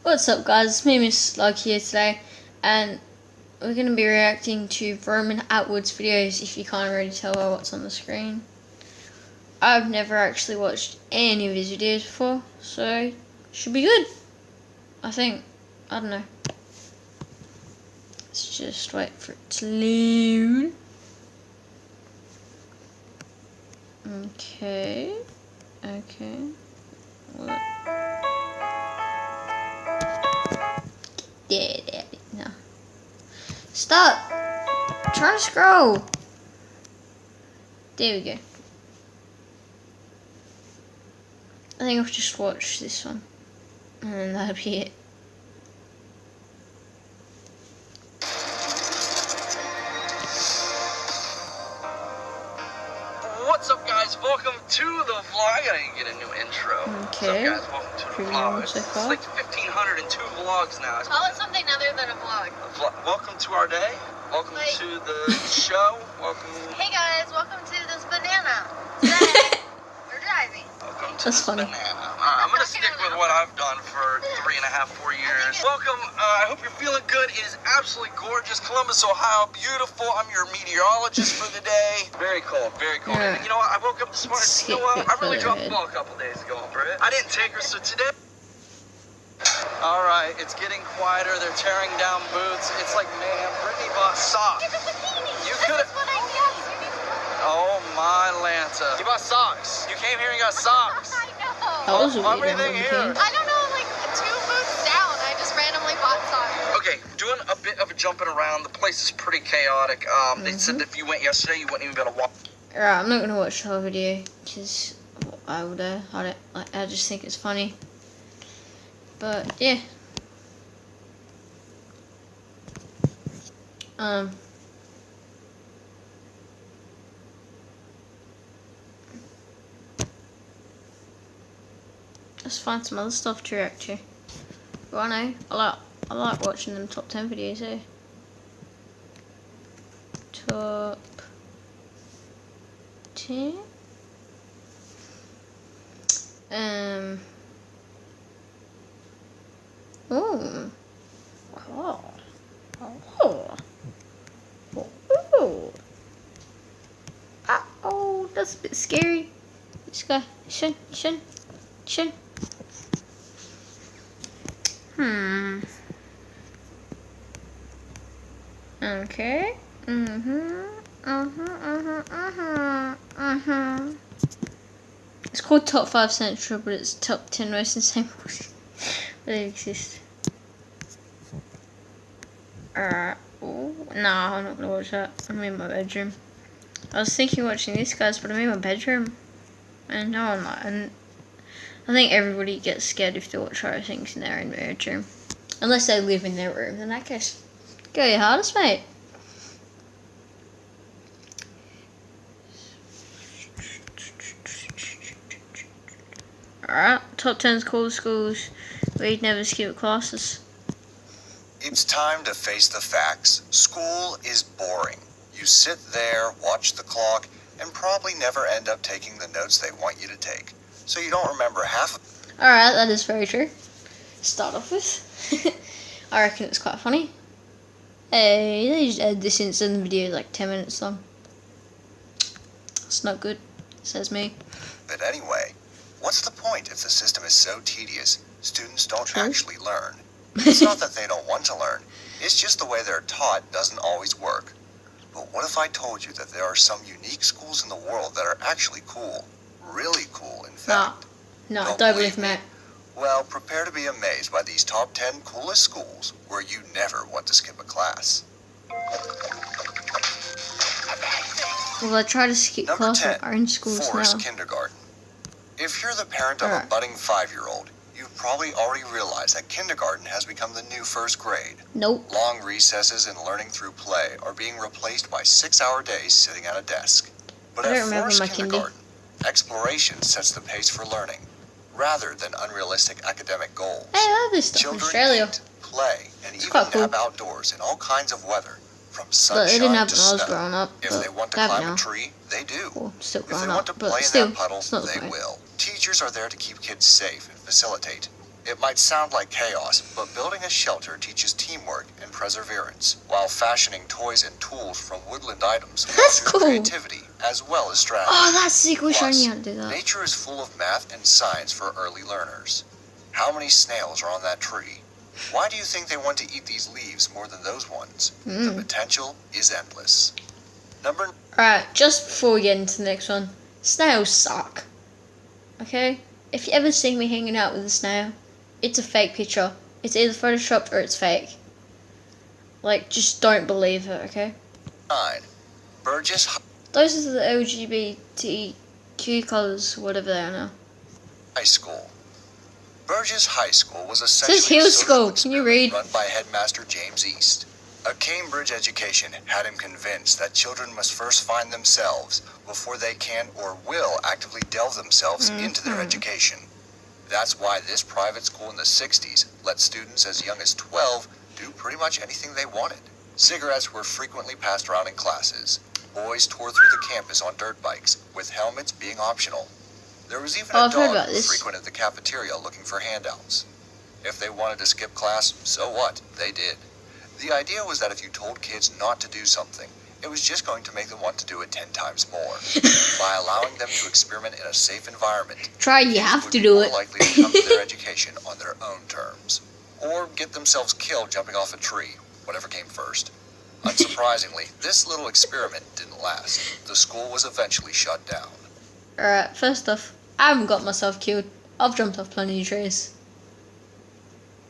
What's up, guys? It's me, Miss Slug here today, and we're going to be reacting to Roman Atwood's videos, if you can't already tell by what's on the screen. I've never actually watched any of his videos before, so should be good, I think. I don't know. Let's just wait for it to load. Okay. What? Yeah, no. Stop! Try to scroll! There we go. I think I've just watched this one. And then that'll be it. What's up, guys? Welcome to the vlog. I didn't get a new intro. Okay. What's up, guys? Welcome to the vlog. It's like 1,502 vlogs now. Call it something other than a vlog. Welcome to our day. Welcome to the show. Welcome. Hey guys, welcome to this banana. Today, we're driving. Welcome to That's this funny. banana. I'm going to stick with what I've done for 3.5, 4 years. Welcome. I hope you're feeling good. It is absolutely gorgeous. Columbus, Ohio. Beautiful. I'm your meteorologist for the day. Very cold. Very cold. Yeah. And you know what? I woke up this morning. You know what? I really dropped the ball a couple days ago on Britt. I didn't take her, so today... Alright, it's getting quieter. They're tearing down boots. It's like mayhem. Brittany bought socks. You could have... Oh my Lanta. You bought socks. You came here and got socks. I know. That was a weird Everything one, here. I don't know, like 2 boots down, I just randomly bought socks. Okay, doing a bit of a jumping around. The place is pretty chaotic. They said that if you went yesterday, you wouldn't even be able to walk. Alright, I'm not gonna watch the whole video because I just think it's funny. But yeah. Let's find some other stuff to react to. Well, I know I like watching them top 10 videos here. Top 10. Oh. Oh, that's a bit scary. This guy, shun. Okay. It's called Top 5 Central, but it's Top 10 Most Insane Books that exist. No, I'm not gonna watch that. I'm in my bedroom. I was thinking of watching this, guys, but I'm in my bedroom. And no, I'm not. And I think everybody gets scared if they watch horror things in their own bedroom. Unless they live in their room. In that case, go your hardest, mate. Alright, top 10 coolest schools where you'd never skip classes. It's time to face the facts. School is boring. You sit there, watch the clock, and probably never end up taking the notes they want you to take. So you don't remember half of it. Alright, that is very true. Start off with. I reckon it's quite funny. Hey, they just add this in the video like 10 minutes long. It's not good, says me. But anyway, what's the point if the system is so tedious, students don't actually learn? It's not that they don't want to learn. It's just the way they're taught doesn't always work. But what if I told you that there are some unique schools in the world that are actually cool? Really cool, in fact. No, don't believe me. Well, prepare to be amazed by these top 10 coolest schools where you never want to skip a class. Well, I try to skip Number class 10, at our own schools Forest now. Kindergarten. If you're the parent of a budding 5-year-old, you've probably already realized that kindergarten has become the new first grade. Nope. Long recesses and learning through play are being replaced by 6-hour days sitting at a desk. But at Forest Kindergarten, exploration sets the pace for learning, rather than unrealistic academic goals. Hey, I love this stuff in Children Australia. eat, play, and It's even quite cool. nap outdoors in all kinds of weather, from But sunshine they didn't have to when I was snow. growing up. If But they want to they have it climb now. a tree, they do. Well, still If they growing want up, to but play still, in that puddle, it's not they the point. will. Teachers are there to keep kids safe and facilitate. It might sound like chaos, but building a shelter teaches teamwork and perseverance, while fashioning toys and tools from woodland items That's fosters cool. creativity as well as strategy. Oh, that's sick. Wish I Plus, knew how to do that. nature is full of math and science for early learners. How many snails are on that tree? Why do you think they want to eat these leaves more than those ones? The potential is endless. Alright, just before we get into the next one, snails suck. Okay? If you ever see me hanging out with a snail, it's a fake picture. It's either photoshopped or it's fake. Like, just don't believe it, okay? 9. Burgess Those are the LGBTQ colours, whatever they are now. High School. Burgess High School was Says essentially a Hill social School. Can you experiment read? run by headmaster James East. A Cambridge education had him convinced that children must first find themselves before they can or will actively delve themselves into their education. That's why this private school in the 60s let students as young as 12 do pretty much anything they wanted. Cigarettes were frequently passed around in classes. Boys tore through the campus on dirt bikes, with helmets being optional. There was even Oh, a I've heard dog about who this. frequented the cafeteria looking for handouts. If they wanted to skip class, so what? They did. The idea was that if you told kids not to do something, it was just going to make them want to do it 10 times more. By allowing them to experiment in a safe environment, Try, you kids have would to be do more it. likely to come to their education on their own terms. Or get themselves killed jumping off a tree, whatever came first. Unsurprisingly, this little experiment didn't last. The school was eventually shut down. Alright, first off, I haven't got myself killed. I've jumped off plenty of trees.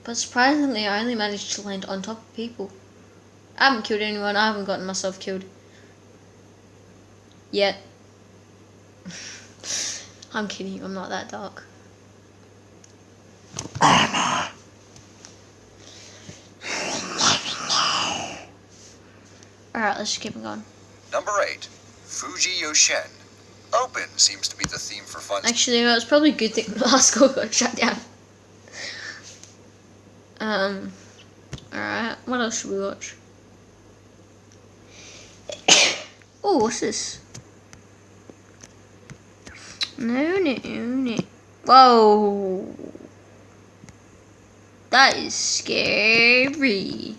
But surprisingly, I only managed to land on top of people. I haven't killed anyone, I haven't gotten myself killed. Yet. I'm kidding, I'm not that dark. Alright, let's just keep it going. Number 8. Fuji Yoshen. Open seems to be the theme for fun. Actually, you know, it's probably a good thing the last school got shut down. Alright, what else should we watch? Oh, what's this? No. Whoa. That is scary.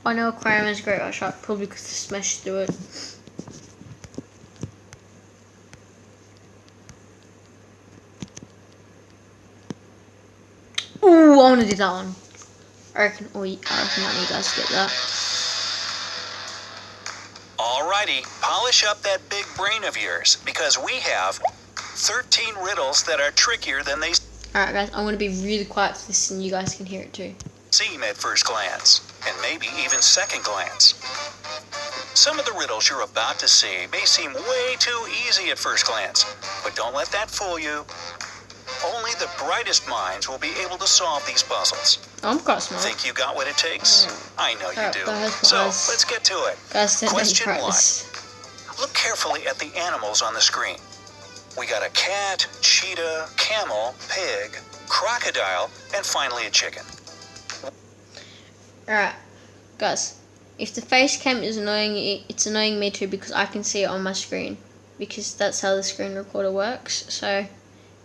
I know aquarium is a great art shot, probably because I smashed through it. Ooh, I want to do that one. I reckon I need you guys to get that. Alrighty, polish up that big brain of yours, because we have 13 riddles that are trickier than they Alright guys, I'm going to be really quiet for this and you guys can hear it too. seem at first glance, and maybe even second glance. Some of the riddles you're about to see may seem way too easy at first glance, but don't let that fool you. Only the brightest minds will be able to solve these puzzles. I'm quite smart. Think you got what it takes? I know you do. that has my So, eyes. let's get to it. Guys, don't Question one. practice. Look carefully at the animals on the screen. We got a cat, cheetah, camel, pig, crocodile, and finally a chicken. Alright, guys. If the face cam is annoying you, it's annoying me too because I can see it on my screen. Because that's how the screen recorder works. So,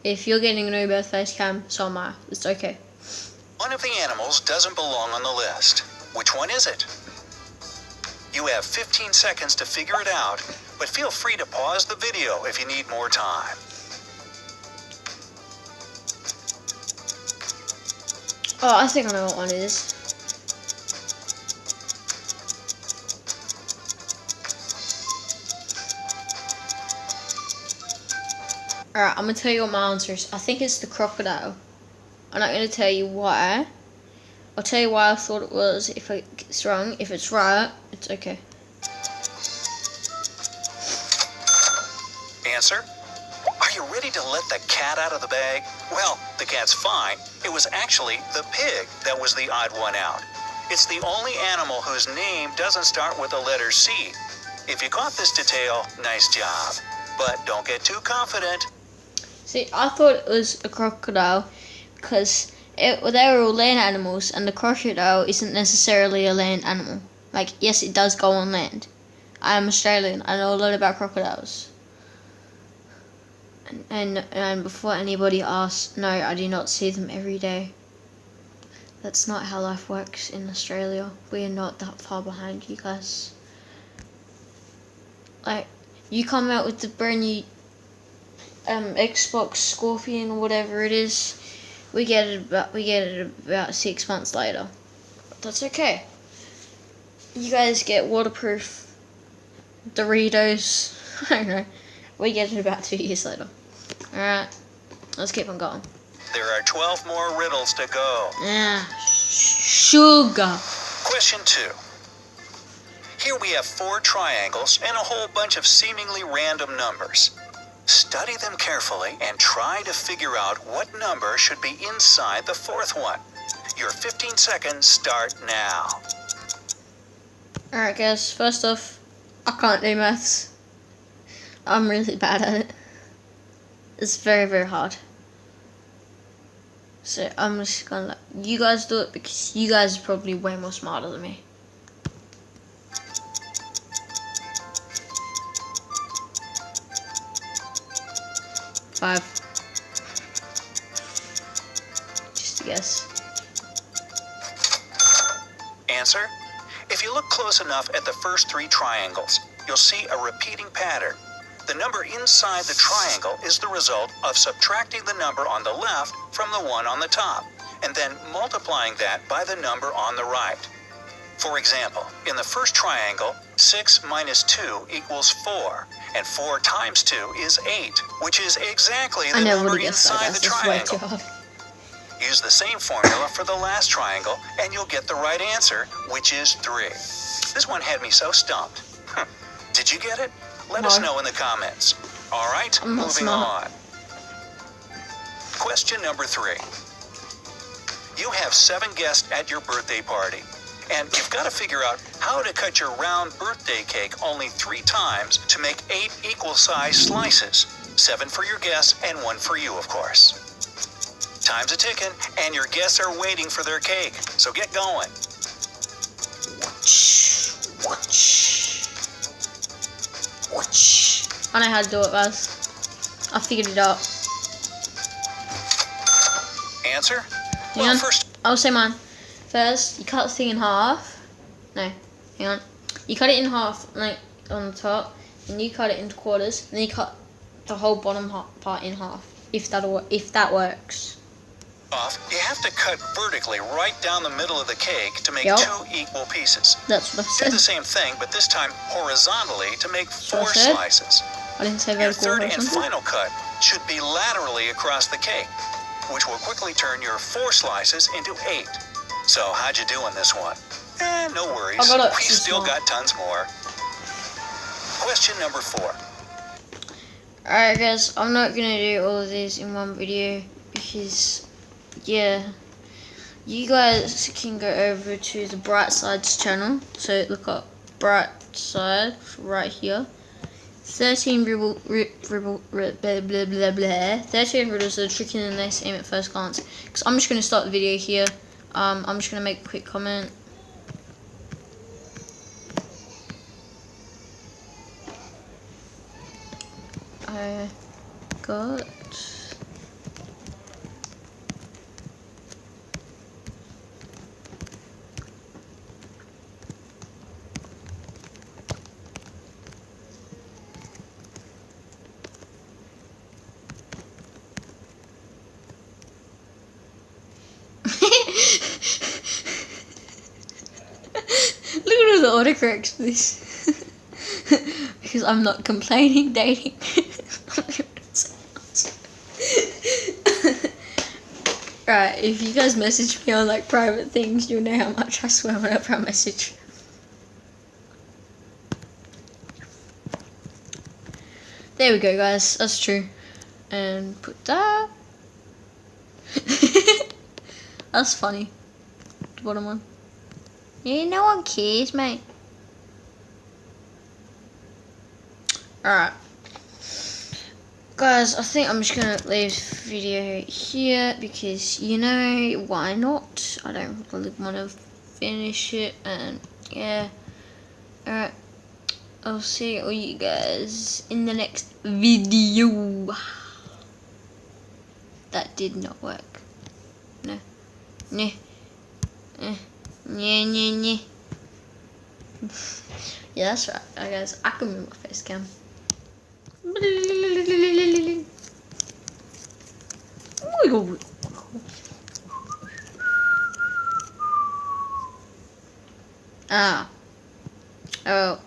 if you're getting annoyed by the face cam, so am I. It's okay. One of the animals doesn't belong on the list. Which one is it? You have 15 seconds to figure it out, but feel free to pause the video if you need more time. Oh, I think I know what one it is. Alright, I'm going to tell you what my answer is. I think it's the crocodile. I'm not going to tell you why. I'll tell you why I thought it was. If it's wrong, if it's right, it's okay. Answer? Are you ready to let the cat out of the bag? Well, the cat's fine. It was actually the pig that was the odd one out. It's the only animal whose name doesn't start with the letter C. If you caught this detail, nice job. But don't get too confident. See, I thought it was a crocodile because they were all land animals and the crocodile isn't necessarily a land animal. Like, yes, it does go on land. I am Australian. I know a lot about crocodiles. And before anybody asks, no, I do not see them every day. That's not how life works in Australia. We are not that far behind you guys. Like, you come out with the brand new Xbox Scorpion or whatever it is, we get it about 6 months later. But that's okay. You guys get waterproof Doritos. I don't know. We get it about 2 years later. Alright, let's keep on going. There are 12 more riddles to go. Yeah, sugar. Question 2. Here we have 4 triangles and a whole bunch of seemingly random numbers. Study them carefully and try to figure out what number should be inside the 4th one. Your 15 seconds start now. Alright guys, first off, I can't do maths. I'm really bad at it. It's very, very hard. So I'm just gonna let you guys do it because you guys are probably way more smarter than me. Five. Just a guess. Answer? If you look close enough at the first 3 triangles, you'll see a repeating pattern. The number inside the triangle is the result of subtracting the number on the left from the one on the top, and then multiplying that by the number on the right. For example, in the first triangle, 6 minus 2 equals 4, and 4 times 2 is 8, which is exactly the number inside the triangle. Use the same formula for the last triangle, and you'll get the right answer, which is 3. This one had me so stumped. Did you get it? Let us know in the comments. All right, moving on. Question number 3. You have 7 guests at your birthday party, and you've got to figure out how to cut your round birthday cake only 3 times to make 8 equal-sized slices. 7 for your guests and 1 for you, of course. Time's a ticking, and your guests are waiting for their cake, so get going. I know how to do it, guys. I figured it out. Answer? Hang on. I'll say mine. First, you cut the thing in half. No, hang on. You cut it in half, like on the top, and you cut it into quarters, and then you cut the whole bottom part in half. If that works. You have to cut vertically right down the middle of the cake to make 2 equal pieces. That's what I said. Do the same thing, but this time horizontally to make 4 slices. I didn't say Your vertical. third and final cut should be laterally across the cake, which will quickly turn your 4 slices into 8. So how'd you do on this one? No worries. We still got tons more. Question number 4. Alright guys, I'm not gonna do all of these in one video because yeah, you guys can go over to the Bright Sides channel. So look up Bright Side right here. 13 riddles that are trickier than they seem at first glance. Because I'm just gonna start the video here. I'm just gonna make a quick comment. I got look at all the autocorrects for this. Because I'm not complaining, dating. Right, if you guys message me on like private things, you'll know how much I swear whenever I message. There we go, guys. That's true. And put that. That's funny. The bottom one. Yeah, no one cares, mate. Alright. Guys, I think I'm just gonna leave this video here because, you know, why not? I don't really want to finish it, and yeah. Alright. I'll see all you guys in the next video. That did not work. No. Nah. Nah. Yeah, that's right. Guys, I can move my face cam. Ah. Oh.